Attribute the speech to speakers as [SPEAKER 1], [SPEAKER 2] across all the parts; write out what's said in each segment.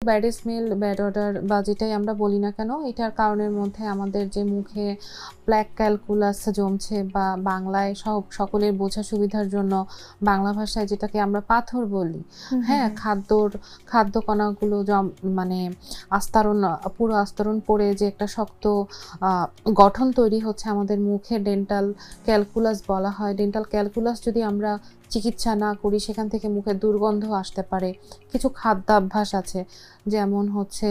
[SPEAKER 1] Bad smell, bad odour বা যেটাই আমরা বলি না কেন, এটার কারণের মধ্যে আমাদের যে মুখে প্ল্যাক ক্যালকুলাস জমছে, বা বাংলায় সকলের বোঝা সুবিধার জন্য বাংলা ভাষায় যেটাকে আমরা পাথর বলি, হ্যাঁ, খাদ্য কণাগুলো মানে পুরো আস্তরণ পড়ে যে একটা শক্ত গঠন তৈরি হচ্ছে আমাদের মুখে, ডেন্টাল ক্যালকুলাস বলা হয়। ডেন্টাল ক্যালকুলাস যদি আমরা চিকিৎসা না করি, সেখান থেকে মুখের দুর্গন্ধ আসতে পারে। কিছু খাদ্যাভ্যাস আছে, যেমন হচ্ছে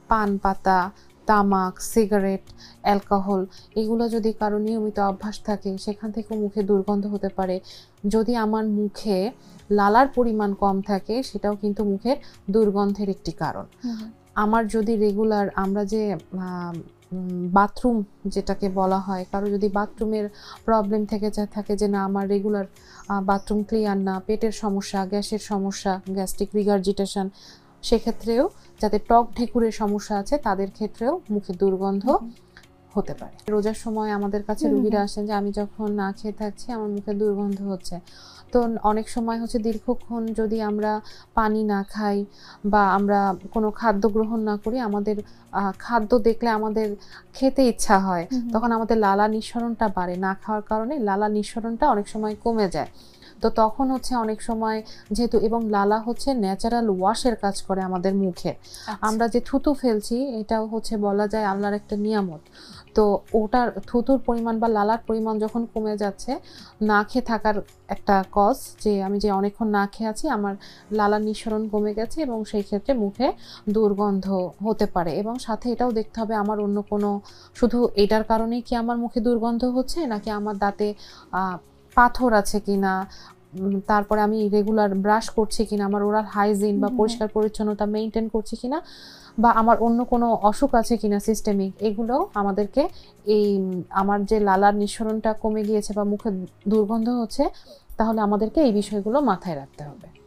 [SPEAKER 1] পান পাতা, তামাক, সিগারেট, অ্যালকোহল, এগুলো যদি কারো নিয়মিত অভ্যাস থাকে, সেখান থেকেও মুখে দুর্গন্ধ হতে পারে। যদি আমার মুখে লালার পরিমাণ কম থাকে, সেটাও কিন্তু মুখের দুর্গন্ধের একটি কারণ। আমার যদি রেগুলার আমরা যে বাথরুম যেটাকে বলা হয়, কারো যদি বাথরুমের প্রবলেম থেকে থাকে যে না আমার রেগুলার বাথরুম ক্লিয়ার না, পেটের সমস্যা, গ্যাসের সমস্যা, গ্যাস্ট্রিক রিগার্জিটেশন, সেক্ষেত্রেও যাদের টক ঢেকুরের সমস্যা আছে তাদের ক্ষেত্রেও মুখে দুর্গন্ধ হতে পারে। রোজার সময় আমাদের কাছে রোগীরা আসেন যে আমি যখন না খেয়ে থাকছি আমার মুখে দুর্গন্ধ হচ্ছে। তো অনেক সময় হচ্ছে দীর্ঘক্ষণ যদি আমরা পানি না খাই বা আমরা কোনো খাদ্য গ্রহণ না করি, আমাদের খাদ্য দেখলে আমাদের খেতে ইচ্ছা হয়, তখন আমাদের লালা নিঃসরণটা বাড়ে। না খাওয়ার কারণে লালা নিঃসরণটা অনেক সময় কমে যায়। তো তখন হচ্ছে অনেক সময় যেহেতু, এবং লালা হচ্ছে ন্যাচারাল ওয়াশের কাজ করে আমাদের মুখে। আমরা যে থুতু ফেলছি এটাও হচ্ছে বলা যায় আল্লাহর একটা নিয়ামত। তো ওটার থুতুর পরিমাণ বা লালার পরিমাণ যখন কমে যাচ্ছে, না খেয়ে থাকার একটা কজ, যে আমি যে অনেকক্ষণ না খেয়ে আছি, আমার লালার নিঃসরণ কমে গেছে এবং সেই ক্ষেত্রে মুখে দুর্গন্ধ হতে পারে। এবং সাথে এটাও দেখতে হবে আমার অন্য কোনো, শুধু এটার কারণেই কি আমার মুখে দুর্গন্ধ হচ্ছে, নাকি আমার দাঁতে পাথর আছে কিনা, তারপরে আমি রেগুলার ব্রাশ করছি কিনা, আমার ওরাল হাইজিন বা পরিষ্কার পরিচ্ছন্নতা মেনটেন করছি কিনা, বা আমার অন্য কোনো অসুখ আছে কিনা সিস্টেমিক, এগুলো আমাদেরকে এই আমার যে লালার নিঃসরণটা কমে গিয়েছে বা মুখে দুর্গন্ধ হচ্ছে, তাহলে আমাদেরকে এই বিষয়গুলো মাথায় রাখতে হবে।